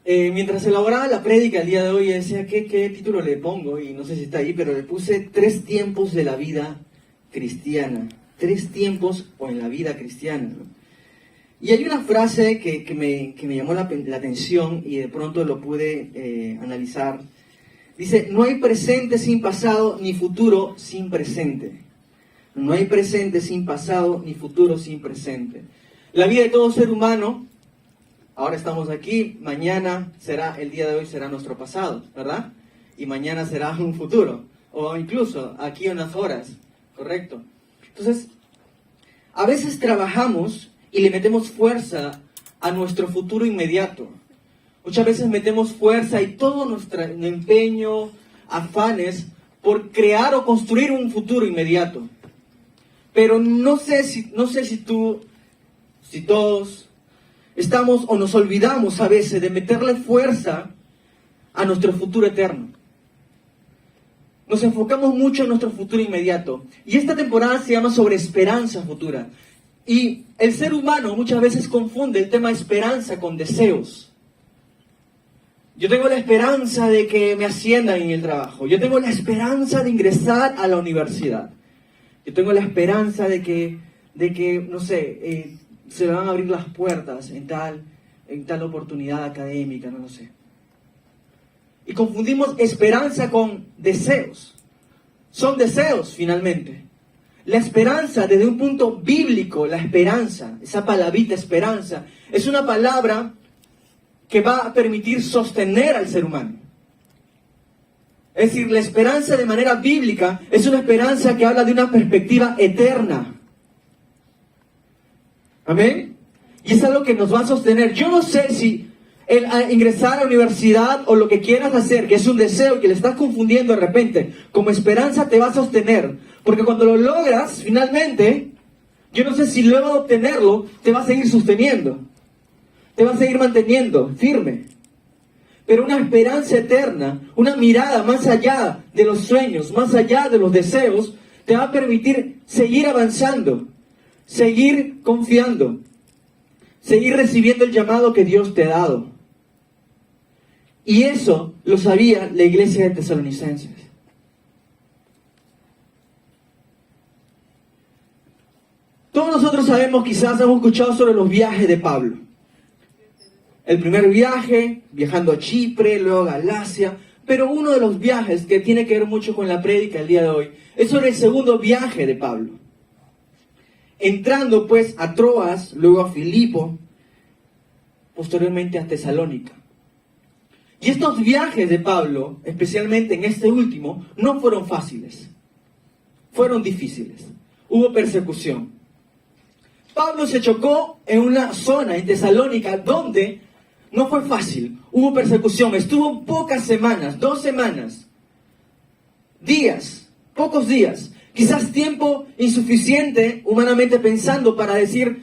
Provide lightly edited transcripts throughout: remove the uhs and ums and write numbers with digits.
Mientras elaboraba la prédica el día de hoy, decía, ¿qué título le pongo? Y no sé si está ahí, pero le puse 3 tiempos de la vida cristiana. 3 tiempos o en la vida cristiana, ¿no? Y hay una frase que me llamó la atención y de pronto lo pude analizar. Dice, no hay presente sin pasado, ni futuro sin presente. No hay presente sin pasado, ni futuro sin presente. La vida de todo ser humano, ahora estamos aquí, mañana será, el día de hoy será nuestro pasado, ¿verdad? Y mañana será un futuro, o incluso aquí unas horas, ¿correcto? Entonces, a veces trabajamos y le metemos fuerza a nuestro futuro inmediato. Muchas veces metemos fuerza y todo nuestro empeño, afanes, por crear o construir un futuro inmediato. Pero no sé si todos estamos o nos olvidamos a veces de meterle fuerza a nuestro futuro eterno. Nos enfocamos mucho en nuestro futuro inmediato. Y esta temporada se llama sobre esperanza futura. Y el ser humano muchas veces confunde el tema esperanza con deseos. Yo tengo la esperanza de que me asciendan en el trabajo. Yo tengo la esperanza de ingresar a la universidad. Yo tengo la esperanza de que no sé, se me van a abrir las puertas en tal oportunidad académica, no lo sé. Y confundimos esperanza con deseos. Son deseos, finalmente. La esperanza, desde un punto bíblico, la esperanza, esa palabrita esperanza, es una palabra que va a permitir sostener al ser humano. Es decir, la esperanza de manera bíblica es una esperanza que habla de una perspectiva eterna. Amén. Y es algo que nos va a sostener. Yo no sé si el ingresar a la universidad o lo que quieras hacer, que es un deseo y que le estás confundiendo de repente, como esperanza te va a sostener. Porque cuando lo logras, finalmente, yo no sé si luego de obtenerlo, te va a seguir sosteniendo. Te va a seguir manteniendo firme. Pero una esperanza eterna, una mirada más allá de los sueños, más allá de los deseos, te va a permitir seguir avanzando, seguir confiando, seguir recibiendo el llamado que Dios te ha dado. Y eso lo sabía la iglesia de Tesalonicenses. Todos nosotros sabemos, quizás hemos escuchado sobre los viajes de Pablo. El primer viaje, viajando a Chipre, luego a Galacia. Pero uno de los viajes que tiene que ver mucho con la prédica el día de hoy es sobre el segundo viaje de Pablo. Entrando pues a Troas, luego a Filipo, posteriormente a Tesalónica. Y estos viajes de Pablo, especialmente en este último, no fueron fáciles. Fueron difíciles. Hubo persecución. Pablo se chocó en una zona en Tesalónica donde no fue fácil. Hubo persecución. Estuvo pocas semanas, 2 semanas, días, pocos días. Quizás tiempo insuficiente, humanamente pensando, para decir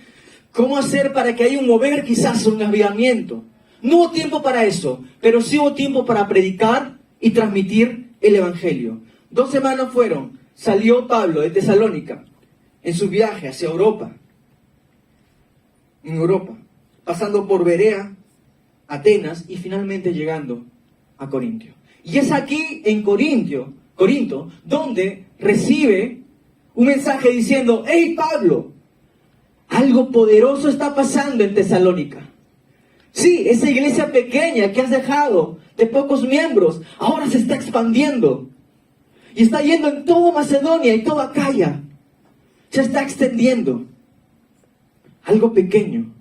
cómo hacer para que haya un mover, quizás un avivamiento. No hubo tiempo para eso, pero sí hubo tiempo para predicar y transmitir el Evangelio. 2 semanas fueron. Salió Pablo de Tesalónica en su viaje hacia Europa. En Europa, pasando por Berea, Atenas y finalmente llegando a Corinto. Y es aquí en Corinto, donde recibe un mensaje diciendo: hey Pablo, algo poderoso está pasando en Tesalónica. Sí, esa iglesia pequeña que has dejado de pocos miembros, ahora se está expandiendo. Y está yendo en toda Macedonia y toda Acaya. Se está extendiendo. Algo pequeño.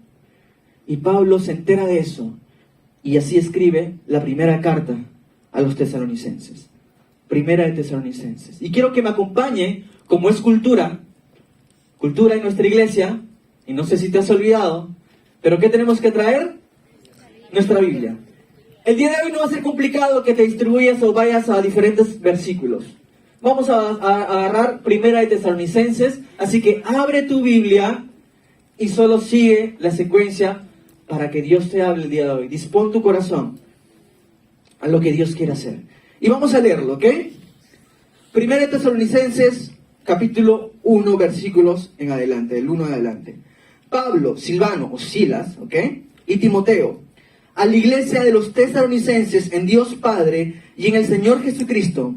Y Pablo se entera de eso. Y así escribe la primera carta a los tesalonicenses. Primera de Tesalonicenses. Y quiero que me acompañe, como es cultura en nuestra iglesia, y no sé si te has olvidado, pero ¿qué tenemos que traer? Nuestra Biblia. El día de hoy no va a ser complicado que te distribuyas o vayas a diferentes versículos. Vamos a agarrar Primera de Tesalonicenses, así que abre tu Biblia y solo sigue la secuencia para que Dios te hable el día de hoy. Dispón tu corazón a lo que Dios quiere hacer. Y vamos a leerlo, ¿ok? Primera de Tesalonicenses, capítulo 1, versículos en adelante, del 1 en adelante. Pablo, Silvano o Silas, ¿ok? Y Timoteo, a la iglesia de los tesalonicenses en Dios Padre y en el Señor Jesucristo.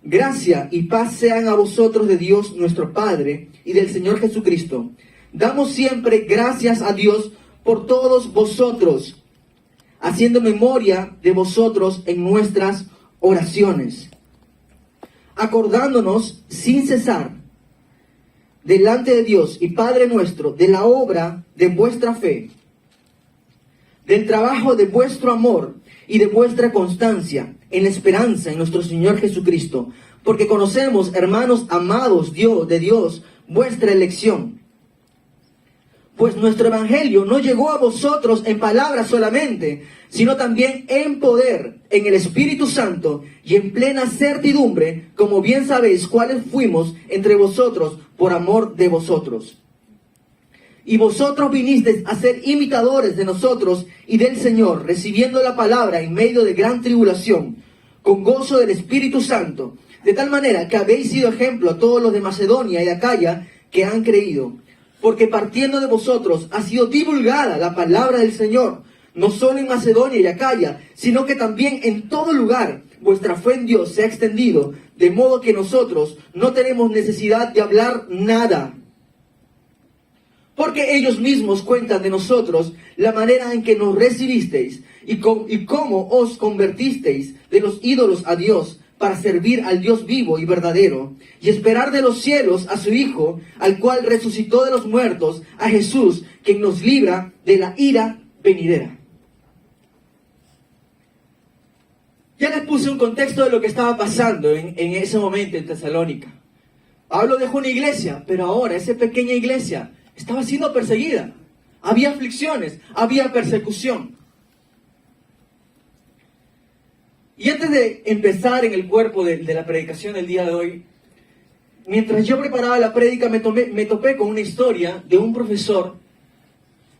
Gracia y paz sean a vosotros de Dios nuestro Padre y del Señor Jesucristo. Damos siempre gracias a Dios por todos vosotros, haciendo memoria de vosotros en nuestras oraciones, acordándonos sin cesar delante de Dios y Padre nuestro de la obra de vuestra fe, del trabajo de vuestro amor y de vuestra constancia en la esperanza en nuestro Señor Jesucristo, porque conocemos, hermanos amados de Dios, vuestra elección. Pues nuestro evangelio no llegó a vosotros en palabras solamente, sino también en poder, en el Espíritu Santo y en plena certidumbre, como bien sabéis cuáles fuimos entre vosotros por amor de vosotros. Y vosotros vinisteis a ser imitadores de nosotros y del Señor, recibiendo la palabra en medio de gran tribulación, con gozo del Espíritu Santo, de tal manera que habéis sido ejemplo a todos los de Macedonia y de Acaya que han creído. Porque partiendo de vosotros ha sido divulgada la palabra del Señor, no solo en Macedonia y Acaya, sino que también en todo lugar vuestra fe en Dios se ha extendido, de modo que nosotros no tenemos necesidad de hablar nada. Porque ellos mismos cuentan de nosotros la manera en que nos recibisteis y cómo os convertisteis de los ídolos a Dios, para servir al Dios vivo y verdadero, y esperar de los cielos a su Hijo, al cual resucitó de los muertos, a Jesús, quien nos libra de la ira venidera. Ya les puse un contexto de lo que estaba pasando en ese momento en Tesalónica. Pablo dejó una iglesia, pero ahora esa pequeña iglesia estaba siendo perseguida. Había aflicciones, había persecución. Y antes de empezar en el cuerpo de la predicación del día de hoy, mientras yo preparaba la prédica me topé con una historia de un profesor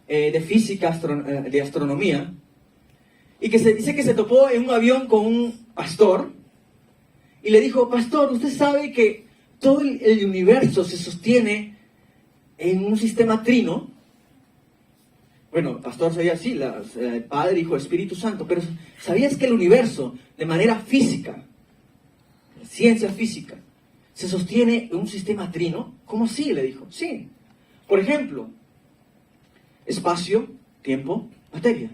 de física, de astronomía, y que se dice que se topó en un avión con un pastor, y le dijo: pastor, ¿usted sabe que todo el universo se sostiene en un sistema trino? Bueno, pastor sabía así, el Padre, Hijo, Espíritu Santo, pero ¿sabías que el universo, de manera física, ciencia física, se sostiene en un sistema trino? ¿Cómo así? Le dijo. Sí. Por ejemplo, espacio, tiempo, materia.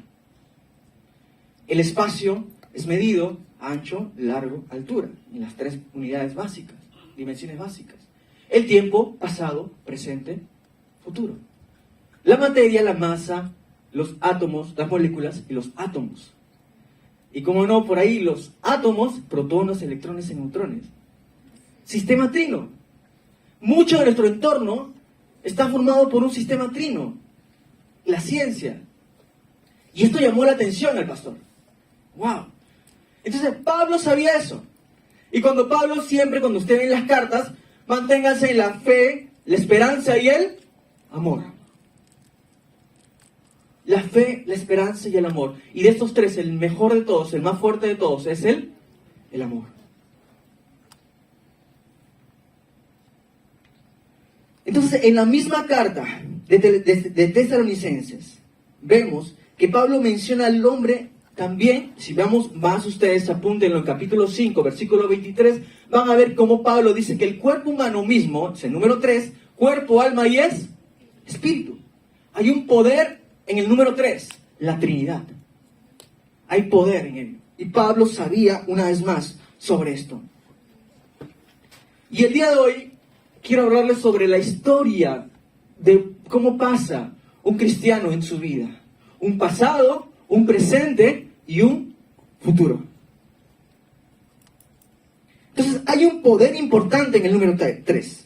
El espacio es medido ancho, largo, altura, en las 3 unidades básicas, dimensiones básicas. El tiempo, pasado, presente, futuro. La materia, la masa, los átomos, las moléculas y los átomos. Y como no, por ahí los átomos, protones, electrones y neutrones. Sistema trino. Mucho de nuestro entorno está formado por un sistema trino. La ciencia. Y esto llamó la atención al pastor. ¡Wow! Entonces Pablo sabía eso. Y cuando usted ve en las cartas, manténgase en la fe, la esperanza y el amor. La fe, la esperanza y el amor. Y de estos 3, el mejor de todos, el más fuerte de todos, es el amor. Entonces, en la misma carta de Tesalonicenses, vemos que Pablo menciona al hombre también. Si vemos más, ustedes apúntenlo en capítulo 5, versículo 23, van a ver cómo Pablo dice que el cuerpo humano mismo, es el número 3, cuerpo, alma y es espíritu. Hay un poder en el número 3, la Trinidad. Hay poder en él. Y Pablo sabía una vez más sobre esto. Y el día de hoy quiero hablarles sobre la historia de cómo pasa un cristiano en su vida. Un pasado, un presente y un futuro. Entonces hay un poder importante en el número 3.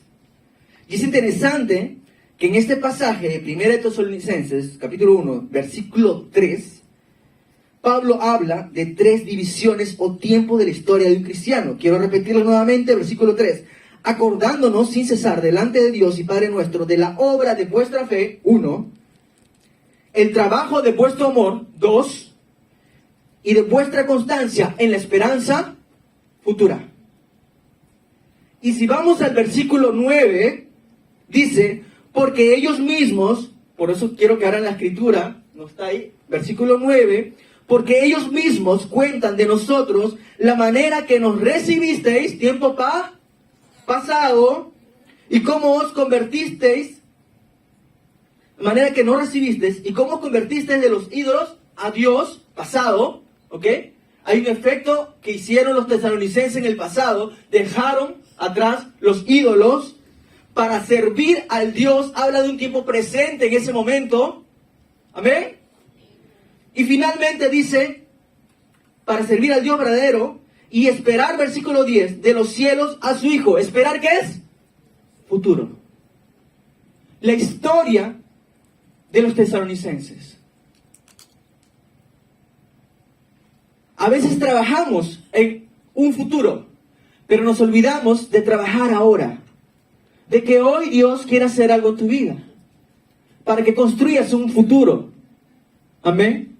Y es interesante que en este pasaje de 1 de Tesalonicenses, capítulo 1, versículo 3, Pablo habla de 3 divisiones o tiempos de la historia de un cristiano. Quiero repetirlo nuevamente, versículo 3. Acordándonos sin cesar delante de Dios y Padre nuestro de la obra de vuestra fe, 1. El trabajo de vuestro amor, 2. Y de vuestra constancia en la esperanza futura. Y si vamos al versículo 9, dice: porque ellos mismos, por eso quiero que abran la escritura, no está ahí, versículo 9, porque ellos mismos cuentan de nosotros la manera que nos recibisteis, tiempo pasado, y cómo os convertisteis, la manera que no recibisteis, y cómo os convertisteis de los ídolos a Dios, pasado, ¿ok? Hay un efecto que hicieron los tesalonicenses en el pasado, dejaron atrás los ídolos para servir al Dios, habla de un tiempo presente en ese momento, amén. Y finalmente dice, para servir al Dios verdadero y esperar, versículo 10, de los cielos a su Hijo. ¿Esperar qué es? Futuro. La historia de los tesalonicenses. A veces trabajamos en un futuro, pero nos olvidamos de trabajar ahora. De que hoy Dios quiere hacer algo en tu vida, para que construyas un futuro. Amén.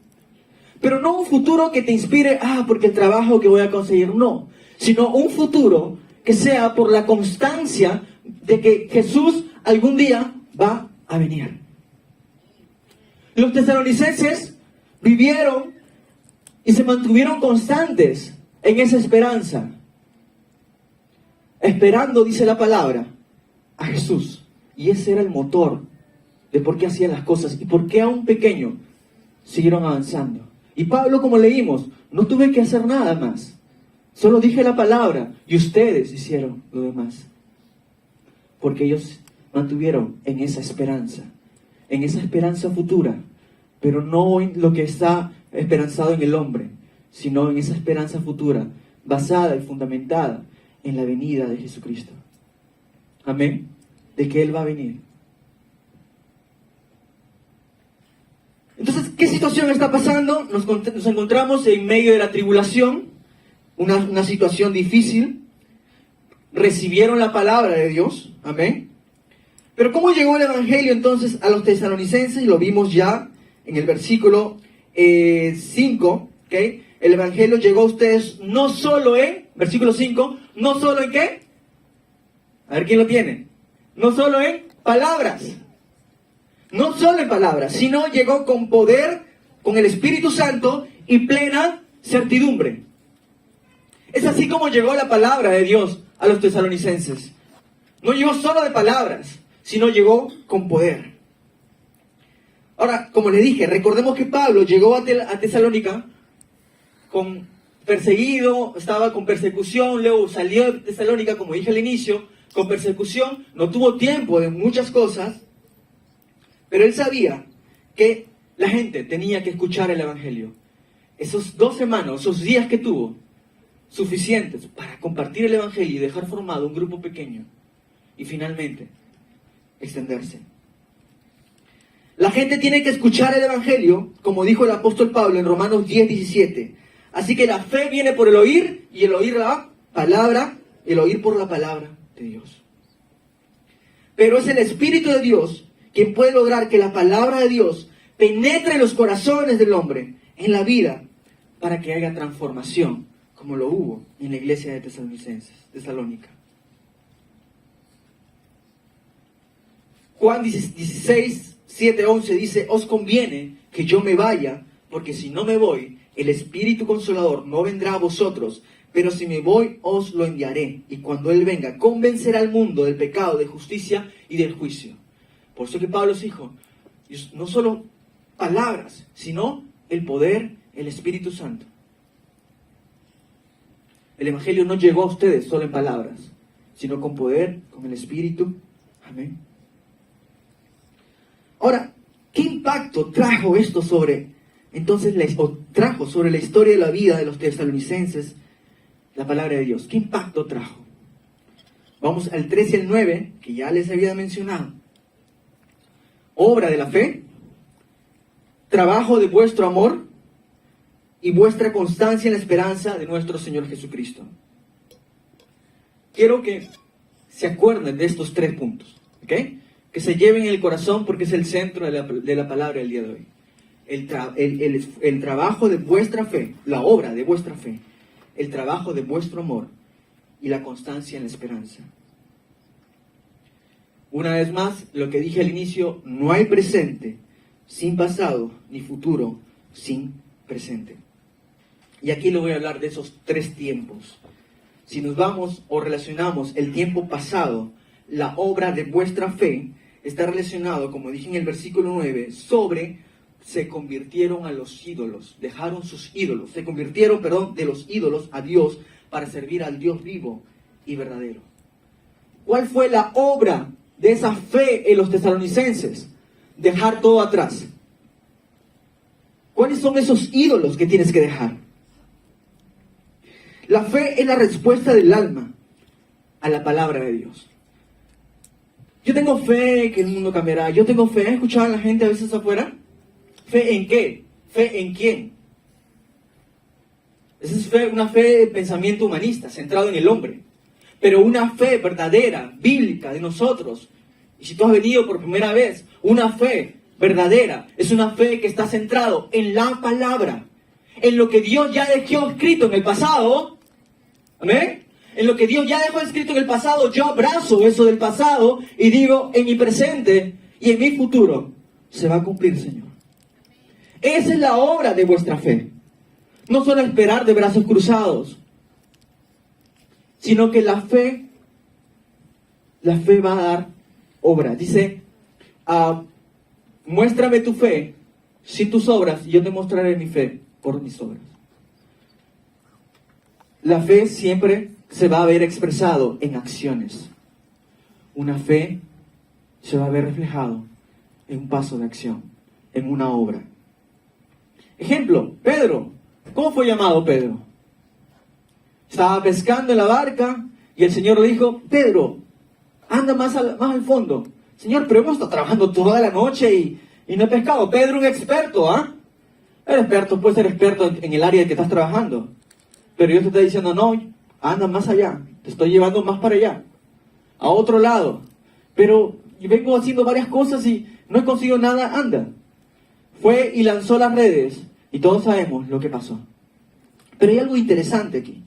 Pero no un futuro que te inspire, porque el trabajo que voy a conseguir, no. Sino un futuro que sea por la constancia de que Jesús algún día va a venir. Los tesalonicenses vivieron y se mantuvieron constantes en esa esperanza. Esperando, dice la palabra, a Jesús. Y ese era el motor de por qué hacían las cosas y por qué aún pequeño siguieron avanzando. Y Pablo, como leímos, no tuve que hacer nada más. Solo dije la palabra y ustedes hicieron lo demás. Porque ellos mantuvieron en esa esperanza futura, pero no en lo que está esperanzado en el hombre, sino en esa esperanza futura, basada y fundamentada en la venida de Jesucristo. Amén. De que Él va a venir. Entonces, ¿qué situación está pasando? Nos encontramos en medio de la tribulación, una situación difícil. Recibieron la palabra de Dios. Amén. Pero ¿cómo llegó el Evangelio entonces a los tesalonicenses? Lo vimos ya en el versículo 5. ¿Okay? El Evangelio llegó a ustedes no solo en, versículo 5, no solo en ¿qué? A ver quién lo tiene. No solo en palabras. No solo en palabras, sino llegó con poder, con el Espíritu Santo y plena certidumbre. Es así como llegó la palabra de Dios a los tesalonicenses. No llegó solo de palabras, sino llegó con poder. Ahora, como les dije, recordemos que Pablo llegó a Tesalónica perseguido, estaba con persecución, luego salió de Tesalónica, como dije al inicio, con persecución, no tuvo tiempo de muchas cosas, pero él sabía que la gente tenía que escuchar el Evangelio. Esos 2 semanas, esos días que tuvo, suficientes para compartir el Evangelio y dejar formado un grupo pequeño y finalmente extenderse. La gente tiene que escuchar el Evangelio, como dijo el apóstol Pablo en Romanos 10:17. Así que la fe viene por el oír y el oír la palabra, el oír por la palabra de Dios. Pero es el Espíritu de Dios quien puede lograr que la palabra de Dios penetre en los corazones del hombre, en la vida, para que haya transformación, como lo hubo en la iglesia de Tesalónica. Juan 16, 7, 11 dice, os conviene que yo me vaya, porque si no me voy, el Espíritu Consolador no vendrá a vosotros, pero si me voy, os lo enviaré, y cuando Él venga, convencerá al mundo del pecado, de justicia y del juicio. Por eso que Pablo dijo, no solo palabras, sino el poder, el Espíritu Santo. El Evangelio no llegó a ustedes solo en palabras, sino con poder, con el Espíritu. Amén. Ahora, ¿qué impacto trajo esto sobre la historia de la vida de los tesalonicenses, la palabra de Dios? ¿Qué impacto trajo? Vamos al 3 y el 9, que ya les había mencionado. Obra de la fe, trabajo de vuestro amor y vuestra constancia en la esperanza de nuestro Señor Jesucristo. Quiero que se acuerden de estos 3 puntos, ¿ok? Que se lleven en el corazón porque es el centro de la palabra del día de hoy. El trabajo de vuestra fe, la obra de vuestra fe, el trabajo de vuestro amor y la constancia en la esperanza. Una vez más, lo que dije al inicio, no hay presente, sin pasado, ni futuro sin presente. Y aquí le voy a hablar de esos 3 tiempos. Si nos vamos o relacionamos el tiempo pasado, la obra de vuestra fe está relacionado, como dije en el versículo 9, sobre se convirtieron a los ídolos, dejaron sus ídolos, se convirtieron, de los ídolos a Dios para servir al Dios vivo y verdadero. ¿Cuál fue la obra de esa fe en los tesalonicenses? Dejar todo atrás. ¿Cuáles son esos ídolos que tienes que dejar? La fe es la respuesta del alma a la palabra de Dios. Yo tengo fe que el mundo cambiará. Yo tengo fe. ¿Has escuchado a la gente a veces afuera? ¿Fe en qué? ¿Fe en quién? Esa es fe, una fe de pensamiento humanista, centrado en el hombre. Pero una fe verdadera, bíblica, de nosotros. Y si tú has venido por primera vez, una fe verdadera es una fe que está centrado en la palabra. En lo que Dios ya dejó escrito en el pasado. ¿Amén? En lo que Dios ya dejó escrito en el pasado, yo abrazo eso del pasado y digo, en mi presente y en mi futuro se va a cumplir, Señor. Esa es la obra de vuestra fe. No solo esperar de brazos cruzados, sino que la fe va a dar obra. Dice, muéstrame tu fe sin tus obras y yo te mostraré mi fe por mis obras. La fe siempre se va a ver expresado en acciones. Una fe se va a ver reflejado en un paso de acción, en una obra. Ejemplo, Pedro. ¿Cómo fue llamado Pedro? Estaba pescando en la barca y el Señor le dijo, Pedro, anda más al fondo. Señor, pero hemos estado trabajando toda la noche y no he pescado. Pedro, un experto, ¿ah? El experto puede ser experto en el área en que estás trabajando. Pero Dios te está diciendo, no, anda más allá. Te estoy llevando más para allá. A otro lado. Pero yo vengo haciendo varias cosas y no he conseguido nada, anda. Fue y lanzó las redes. Y todos sabemos lo que pasó. Pero hay algo interesante aquí.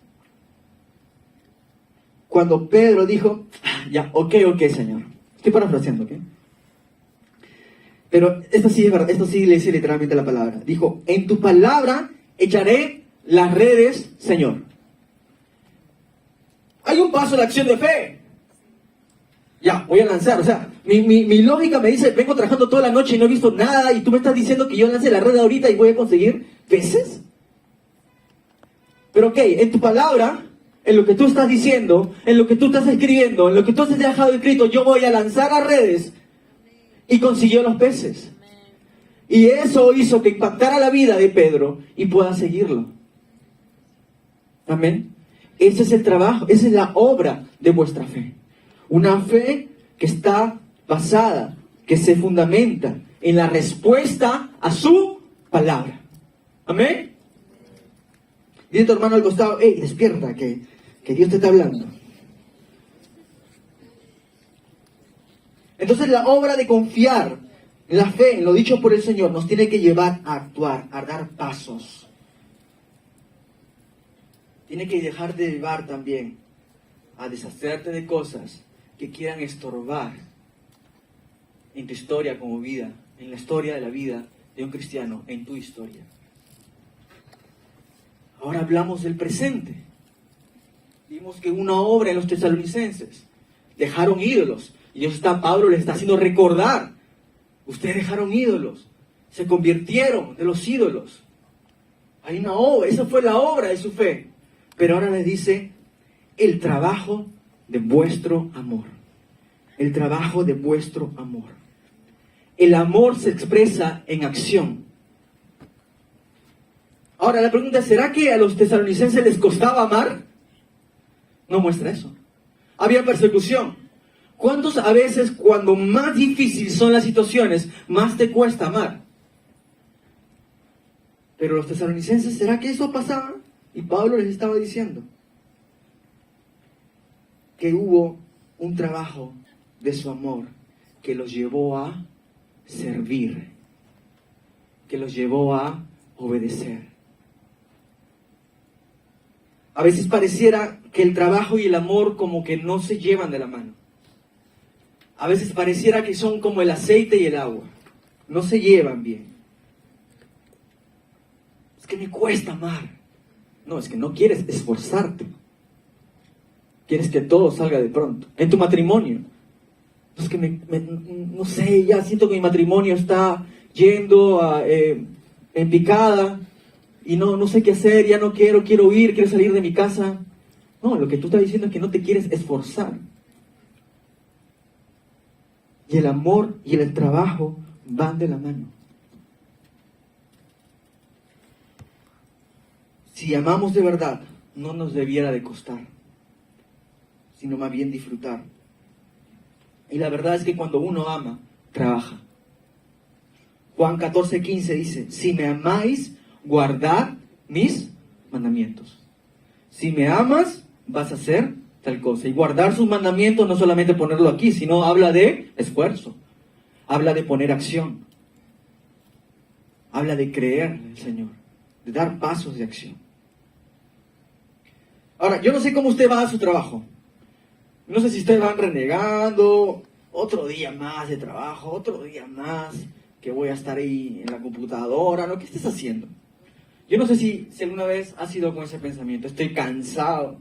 Cuando Pedro dijo, ya, ok, Señor. Estoy parafraseando, ¿ok? Pero esto sí es verdad, esto sí le dice literalmente la palabra. Dijo, en tu palabra echaré las redes, Señor. Hay un paso de acción de fe. Ya, voy a lanzar. O sea, mi lógica me dice, vengo trabajando toda la noche y no he visto nada y tú me estás diciendo que yo lance la red ahorita y voy a conseguir peces. Pero ok, en tu palabra, en lo que tú estás diciendo, en lo que tú estás escribiendo, en lo que tú has dejado escrito, yo voy a lanzar las redes. Y consiguió los peces. Y eso hizo que impactara la vida de Pedro y pueda seguirlo. Amén. Ese es el trabajo, esa es la obra de vuestra fe. Una fe que está basada, que se fundamenta en la respuesta a su palabra. Amén. Dile a tu hermano al costado, hey, despierta, que Dios te está hablando. Entonces la obra de confiar en la fe, en lo dicho por el Señor, nos tiene que llevar a actuar, a dar pasos. Tiene que dejar de llevar también a deshacerte de cosas que quieran estorbar en tu historia como vida, en la historia de la vida de un cristiano, en tu historia. Ahora hablamos del presente. Vimos que una obra en los tesalonicenses dejaron ídolos. Y Pablo les está haciendo recordar. Ustedes dejaron ídolos. Se convirtieron de los ídolos. Hay una obra. Esa fue la obra de su fe. Pero ahora les dice el trabajo de vuestro amor. El trabajo de vuestro amor. El amor se expresa en acción. Ahora la pregunta es, ¿será que a los tesalonicenses les costaba amar? No muestra eso. Había persecución. ¿Cuántos a veces cuando más difíciles son las situaciones, más te cuesta amar? Pero los tesalonicenses, ¿será que eso pasaba? Y Pablo les estaba diciendo que hubo un trabajo de su amor que los llevó a servir, que los llevó a obedecer. A veces pareciera que el trabajo y el amor como que no se llevan de la mano. A veces pareciera que son como el aceite y el agua. no se llevan bien. Es que me cuesta amar. No, es que no quieres esforzarte. Quieres que todo salga de pronto. En tu matrimonio. Es que no sé, ya siento que mi matrimonio está yendo en picada y no sé qué hacer, ya no quiero huir, quiero salir de mi casa. No, lo que tú estás diciendo es que no te quieres esforzar. Y el amor y el trabajo van de la mano. Si amamos de verdad, no nos debiera de costar, sino más bien disfrutar. Y la verdad es que cuando uno ama, trabaja. Juan 14:15 dice, si me amáis, guardad mis mandamientos. Si me amas, vas a hacer tal cosa. Y guardar sus mandamientos no solamente ponerlo aquí, sino habla de esfuerzo. Habla de poner acción. Habla de creer en el Señor. De dar pasos de acción. Ahora, yo no sé cómo usted va a su trabajo. No sé si ustedes van renegando, otro día más de trabajo, otro día más que voy a estar ahí en la computadora, ¿no? ¿Qué estés haciendo? Yo no sé si alguna vez has ido con ese pensamiento, estoy cansado.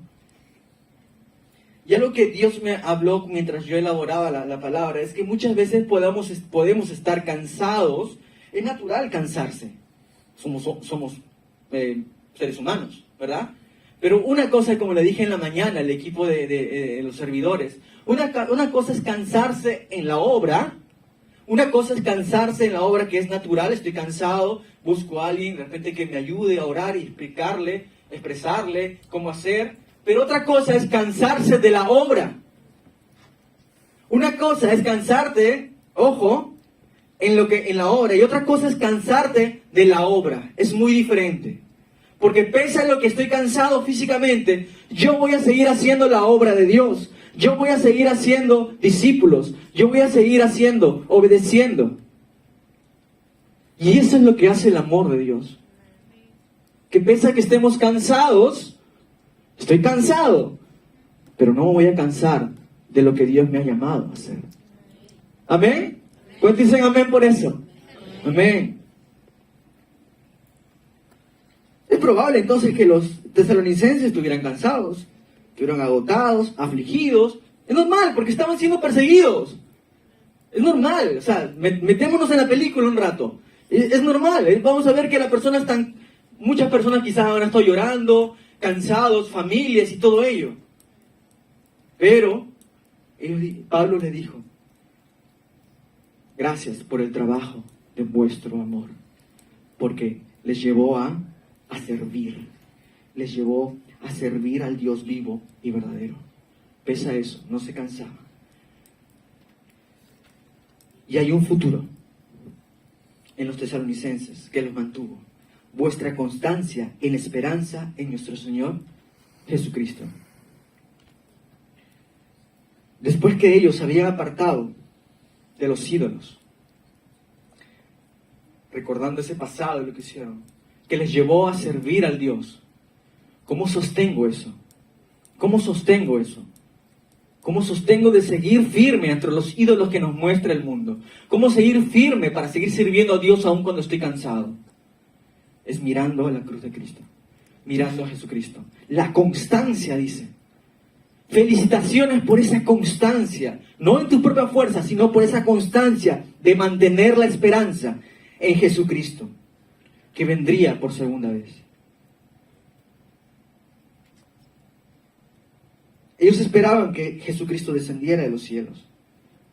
Y algo que Dios me habló mientras yo elaboraba la palabra es que muchas veces podemos estar cansados. Es natural cansarse. Somos seres humanos, ¿verdad? Pero una cosa, como le dije en la mañana al equipo de los servidores, una cosa es cansarse en la obra, una cosa es cansarse en la obra que es natural, estoy cansado, busco a alguien de repente que me ayude a orar y expresarle cómo hacer, pero otra cosa es cansarse de la obra. Una cosa es cansarte, ojo, en la obra, y otra cosa es cansarte de la obra, es muy diferente. Porque pese a lo que estoy cansado físicamente, yo voy a seguir haciendo la obra de Dios. Yo voy a seguir haciendo discípulos. Yo voy a seguir obedeciendo. Y eso es lo que hace el amor de Dios. Que pese a que estemos cansados, estoy cansado, pero no me voy a cansar de lo que Dios me ha llamado a hacer. ¿Amén? ¿Cuántos dicen amén por eso? Amén. Es probable entonces que los tesalonicenses estuvieran cansados, estuvieran agotados, afligidos. Es normal, porque estaban siendo perseguidos. Es normal, o sea, metémonos en la película un rato. Es normal, vamos a ver que muchas personas quizás ahora están llorando, cansados, familias y todo ello. Pero Pablo les dijo, gracias por el trabajo de vuestro amor, porque les llevó a servir. Les llevó a servir al Dios vivo y verdadero. Pese a eso, no se cansaba. Y hay un futuro en los tesalonicenses que los mantuvo. Vuestra constancia en esperanza en nuestro Señor Jesucristo. Después que ellos se habían apartado de los ídolos, recordando ese pasado de lo que hicieron, que les llevó a servir al Dios. ¿Cómo sostengo eso? ¿Cómo sostengo eso? ¿Cómo sostengo de seguir firme entre los ídolos que nos muestra el mundo? ¿Cómo seguir firme para seguir sirviendo a Dios aún cuando estoy cansado? Es mirando a la cruz de Cristo, mirando a Jesucristo. La constancia, dice. Felicitaciones por esa constancia, no en tu propia fuerza, sino por esa constancia de mantener la esperanza en Jesucristo, que vendría por segunda vez. Ellos esperaban que Jesucristo descendiera de los cielos.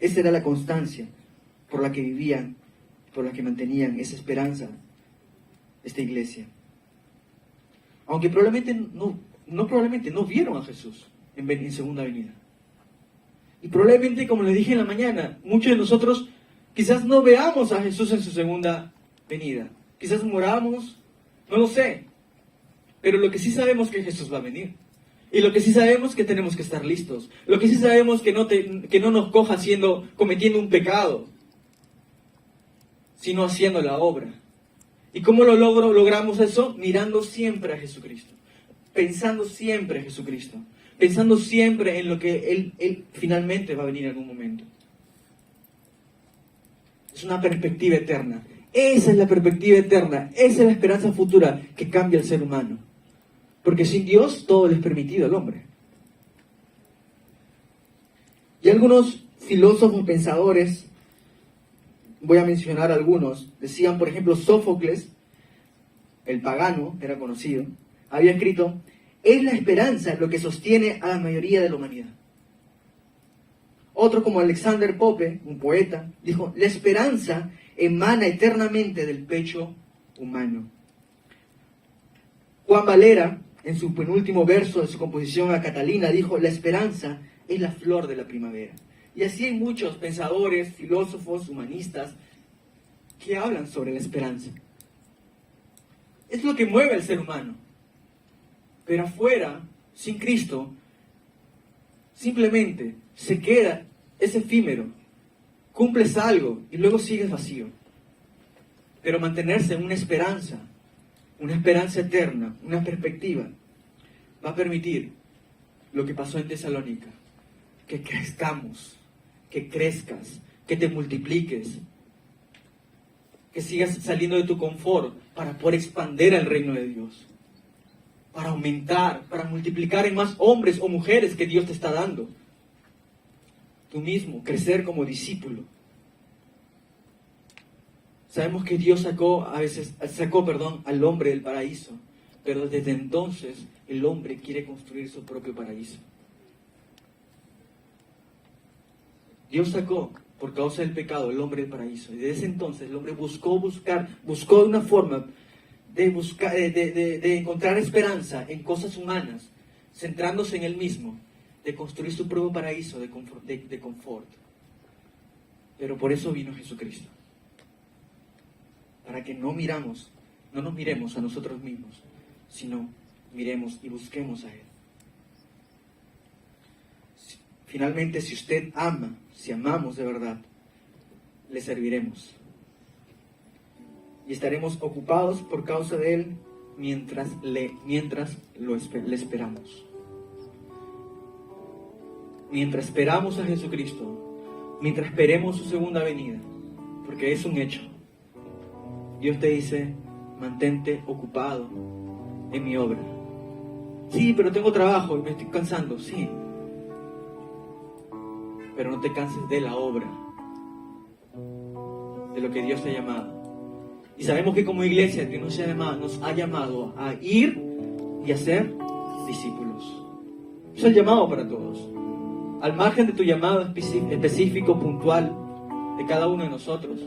Esa era la constancia por la que vivían, por la que mantenían esa esperanza, esta iglesia. Aunque probablemente no vieron a Jesús en segunda venida. Y probablemente, como les dije en la mañana, muchos de nosotros quizás no veamos a Jesús en su segunda venida. Quizás moramos, no lo sé. Pero lo que sí sabemos es que Jesús va a venir. Y lo que sí sabemos es que tenemos que estar listos. Lo que sí sabemos es que no nos coja cometiendo un pecado, sino haciendo la obra. ¿Y cómo logramos eso? Mirando siempre a Jesucristo. Pensando siempre en Jesucristo. Pensando siempre en lo que Él finalmente va a venir en algún momento. Es una perspectiva eterna. Esa es la perspectiva eterna. Esa es la esperanza futura que cambia al ser humano. Porque sin Dios todo le es permitido al hombre. Y algunos filósofos pensadores, voy a mencionar algunos, decían, por ejemplo, Sófocles, el pagano, era conocido, había escrito: es la esperanza lo que sostiene a la mayoría de la humanidad. Otro, como Alexander Pope, un poeta, dijo: la esperanza emana eternamente del pecho humano. Juan Valera, en su penúltimo verso de su composición a Catalina, dijo: la esperanza es la flor de la primavera. Y así hay muchos pensadores, filósofos, humanistas, que hablan sobre la esperanza. Es lo que mueve al ser humano. Pero afuera, sin Cristo, simplemente se queda, es efímero. Cumples algo y luego sigues vacío. Pero mantenerse en una esperanza eterna, una perspectiva, va a permitir lo que pasó en Tesalónica: que crezcamos, que crezcas, que te multipliques, que sigas saliendo de tu confort para poder expandir el reino de Dios, para aumentar, para multiplicar en más hombres o mujeres que Dios te está dando. Tú mismo, crecer como discípulo. Sabemos que Dios sacó al hombre del paraíso, pero desde entonces el hombre quiere construir su propio paraíso. Dios sacó, por causa del pecado, el hombre del paraíso. Y desde ese entonces el hombre buscó una forma de encontrar esperanza en cosas humanas, centrándose en él mismo, de construir su propio paraíso de confort. Pero por eso vino Jesucristo. Para que no nos miremos a nosotros mismos, sino miremos y busquemos a Él. Finalmente, si usted ama, si amamos de verdad, le serviremos. Y estaremos ocupados por causa de Él mientras le esperamos. Mientras esperamos a Jesucristo, mientras esperemos su segunda venida, porque es un hecho. Dios te dice: mantente ocupado en mi obra. Sí, pero tengo trabajo y me estoy cansando. Sí, pero no te canses de la obra, de lo que Dios te ha llamado. Y sabemos que como iglesia Dios nos ha llamado a ir y a ser discípulos. Es el llamado para todos. Al margen de tu llamado específico, puntual, de cada uno de nosotros,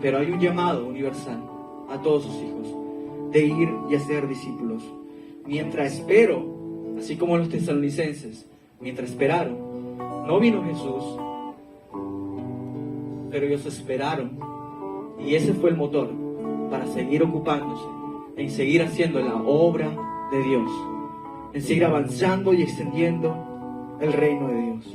pero hay un llamado universal a todos sus hijos, de ir y a ser discípulos. Mientras espero, así como los tesalonicenses, mientras esperaron, no vino Jesús, pero ellos esperaron, y ese fue el motor para seguir ocupándose, en seguir haciendo la obra de Dios, en seguir avanzando y extendiendo el reino de Dios.